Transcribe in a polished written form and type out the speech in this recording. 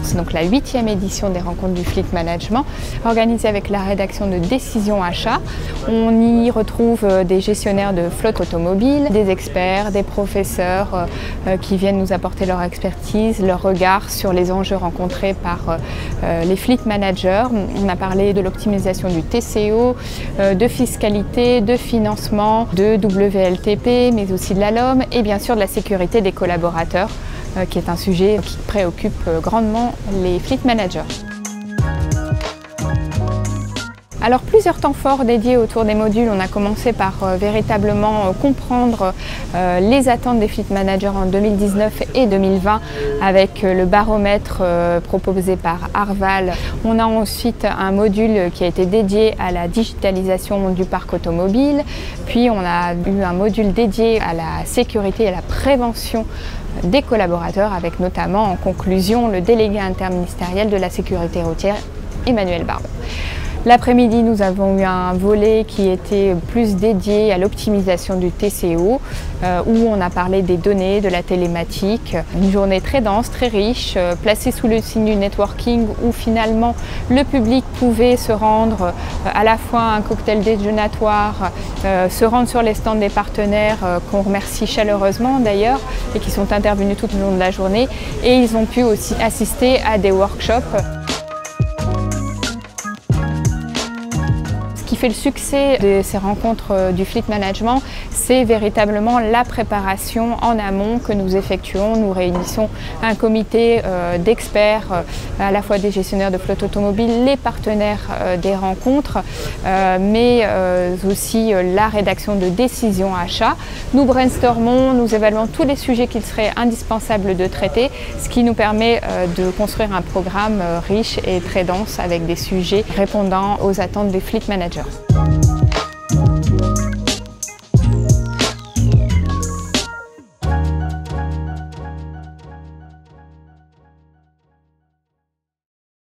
C'est donc la 8e édition des rencontres du Fleet Management, organisée avec la rédaction de Décision Achat. On y retrouve des gestionnaires de flotte automobile, des experts, des professeurs qui viennent nous apporter leur expertise, leur regard sur les enjeux rencontrés par les fleet managers. On a parlé de l'optimisation du TCO, de fiscalité, de financement, de WLTP, mais aussi de la LOM et bien sûr de la sécurité des collaborateurs, qui est un sujet qui préoccupe grandement les fleet managers. Alors plusieurs temps forts dédiés autour des modules. On a commencé par véritablement comprendre les attentes des fleet managers en 2019 et 2020 avec le baromètre proposé par Arval. On a ensuite un module qui a été dédié à la digitalisation du parc automobile. Puis on a eu un module dédié à la sécurité et à la prévention des collaborateurs avec notamment en conclusion le délégué interministériel de la sécurité routière, Emmanuel Barbe. L'après-midi, nous avons eu un volet qui était plus dédié à l'optimisation du TCO, où on a parlé des données, de la télématique. Une journée très dense, très riche, placée sous le signe du networking, où finalement le public pouvait se rendre à la fois à un cocktail déjeunatoire, se rendre sur les stands des partenaires, qu'on remercie chaleureusement d'ailleurs, et qui sont intervenus tout au long de la journée. Et ils ont pu aussi assister à des workshops. Ce qui fait le succès de ces rencontres du Fleet Management, c'est véritablement la préparation en amont que nous effectuons. Nous réunissons un comité d'experts, à la fois des gestionnaires de flotte automobile, les partenaires des rencontres, mais aussi la rédaction de Décision Achat. Nous brainstormons, nous évaluons tous les sujets qu'il serait indispensable de traiter, ce qui nous permet de construire un programme riche et très dense avec des sujets répondant aux attentes des fleet managers.